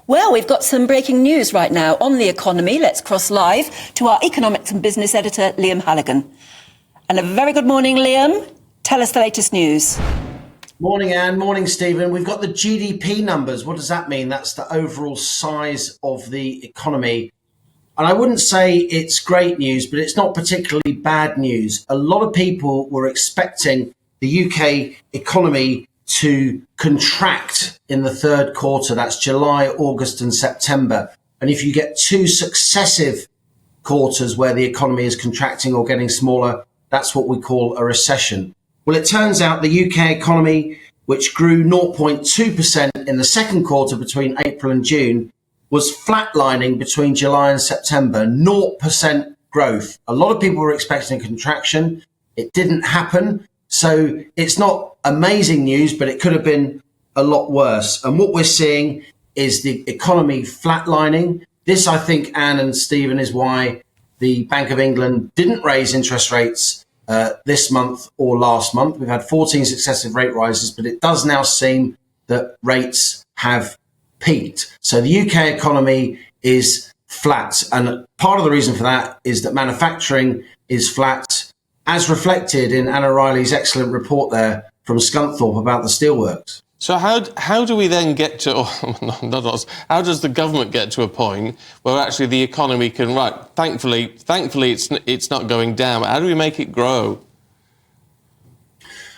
Well, we've got some breaking news right now on the economy. Let's cross live to our economics and business editor, Liam Halligan. And a very good morning, Liam. Tell us the latest news. Morning, Anne. Morning, Stephen. We've got the GDP numbers. What does that mean? That's the overall size of the economy. And I wouldn't say it's great news, but it's not particularly bad news. A lot of people were expecting the UK economy to contract in the third quarter. That's July, August and September. And if you get two successive quarters where the economy is contracting or getting smaller, that's what we call a recession. Well, it turns out the UK economy, which grew 0.2% in the second quarter between April and June, was flatlining between July and September, 0% growth. A lot of people were expecting a contraction. It didn't happen. So it's not amazing news, but it could have been a lot worse. And what we're seeing is the economy flatlining. This, I think, Anne and Stephen, is why the Bank of England didn't raise interest rates this month or last month. We've had 14 successive rate rises, but it does now seem that rates have peaked. So the UK economy is flat. And part of the reason for that is that manufacturing is flat, as reflected in Anna Riley's excellent report there from Scunthorpe about the steelworks. So how do we then get to, not us, how does the government get to a point where actually the economy can, thankfully it's not going down. How do we make it grow?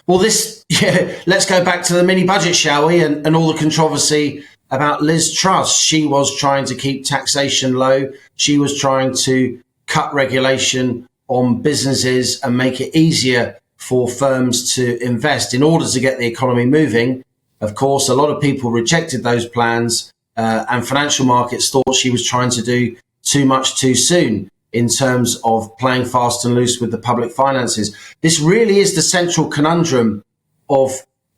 Well, let's go back to the mini budget, shall we? And all the controversy about Liz Truss. She was trying to keep taxation low. She was trying to cut regulation on businesses and make it easier for firms to invest in order to get the economy moving. Of course, a lot of people rejected those plans and financial markets thought she was trying to do too much too soon in terms of playing fast and loose with the public finances. This really is the central conundrum of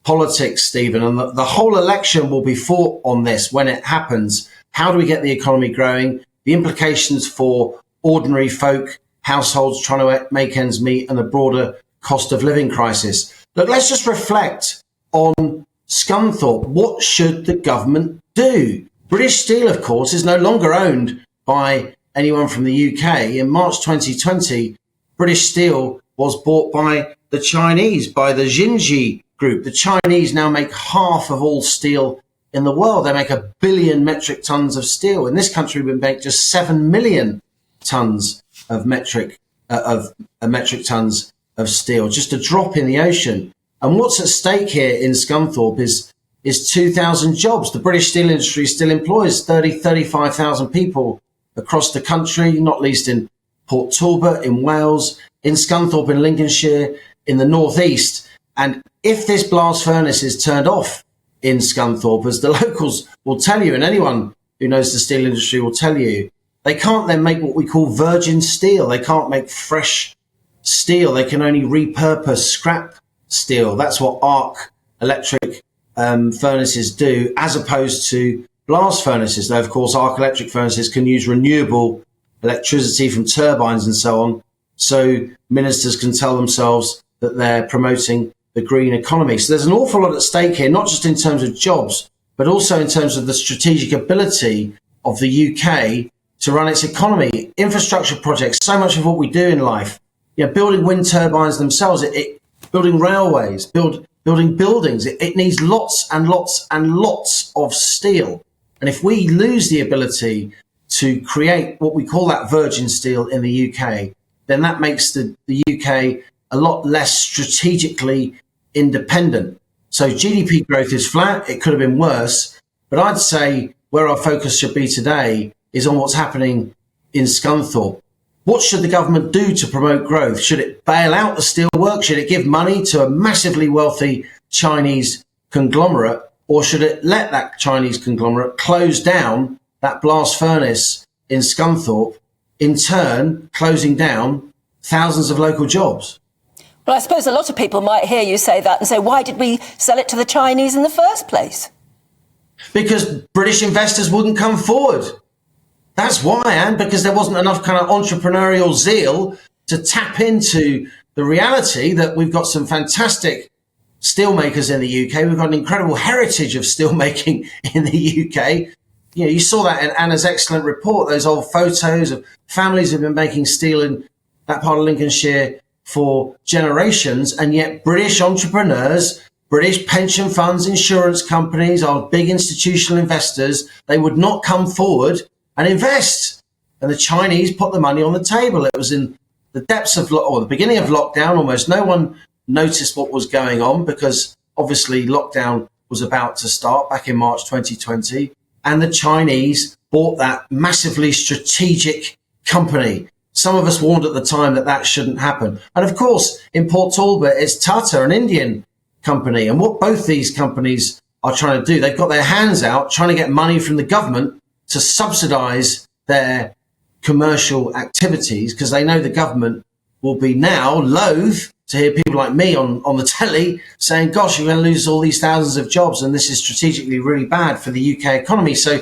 politics, Stephen, and the whole election will be fought on this when it happens. How do we get the economy growing? The implications for ordinary folk, households trying to make ends meet, and the broader cost of living crisis. Look, let's just reflect on Scunthorpe. What should the government do? British Steel, of course, is no longer owned by anyone from the UK. In March 2020, British Steel was bought by the Chinese, by the Xinji Group. The Chinese now make half of all steel in the world. They make 1 billion metric tons of steel. In this country, we make just 7 million tons of metric tons of steel, just a drop in the ocean. And what's at stake here in Scunthorpe is 2,000 jobs. The British steel industry still employs 35,000 people across the country, not least in Port Talbot, in Wales, in Scunthorpe, in Lincolnshire, in the northeast. And if this blast furnace is turned off in Scunthorpe, as the locals will tell you, and anyone who knows the steel industry will tell you, they can't then make what we call virgin steel. They can't make fresh steel. They can only repurpose scrap steel. That's what arc electric furnaces do, as opposed to blast furnaces. Though, of course, arc electric furnaces can use renewable electricity from turbines and so on. So ministers can tell themselves that they're promoting the green economy. So there's an awful lot at stake here, not just in terms of jobs, but also in terms of the strategic ability of the UK to run its economy. Infrastructure projects, so much of what we do in life, building wind turbines themselves, building railways, building buildings, it needs lots and lots and lots of steel. And if we lose the ability to create what we call that virgin steel in the UK, then that makes the UK a lot less strategically independent. So GDP growth is flat. It could have been worse. But I'd say where our focus should be today is on what's happening in Scunthorpe. What should the government do to promote growth? Should it bail out the steelworks? Should it give money to a massively wealthy Chinese conglomerate? Or should it let that Chinese conglomerate close down that blast furnace in Scunthorpe, in turn closing down thousands of local jobs? Well, I suppose a lot of people might hear you say that and say, why did we sell it to the Chinese in the first place? Because British investors wouldn't come forward. That's why, Anne, because there wasn't enough kind of entrepreneurial zeal to tap into the reality that we've got some fantastic steelmakers in the UK. We've got an incredible heritage of steelmaking in the UK. you saw that in Anna's excellent report, those old photos of families who've been making steel in that part of Lincolnshire for generations, and yet British entrepreneurs, British pension funds, insurance companies, our big institutional investors, they would not come forward and invest. And the Chinese put the money on the table. It was in the depths of, or the beginning of lockdown. Almost no one noticed what was going on because obviously lockdown was about to start back in March 2020. And the Chinese bought that massively strategic company. Some of us warned at the time that that shouldn't happen. And of course, in Port Talbot, it's Tata, an Indian company. And what both these companies are trying to do, they've got their hands out trying to get money from the government to subsidize their commercial activities, because they know the government will be now loath to hear people like me on the telly saying, gosh, you're going to lose all these thousands of jobs and this is strategically really bad for the UK economy. So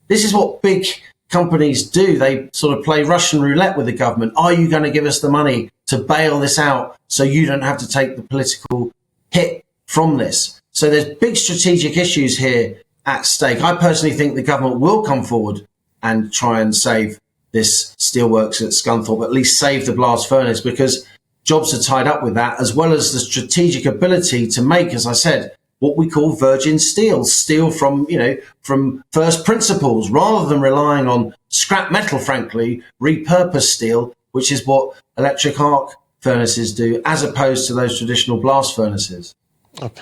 this is what big companies do. They sort of play Russian roulette with the government. Are you going to give us the money to bail this out so you don't have to take the political hit from this? So there's big strategic issues here at stake. I personally think the government will come forward and try and save this steelworks at Scunthorpe, at least save the blast furnace, because jobs are tied up with that, as well as the strategic ability to make, as I said, what we call virgin steel from, from first principles, rather than relying on scrap metal, frankly, repurposed steel, which is what electric arc furnaces do, as opposed to those traditional blast furnaces. Okay.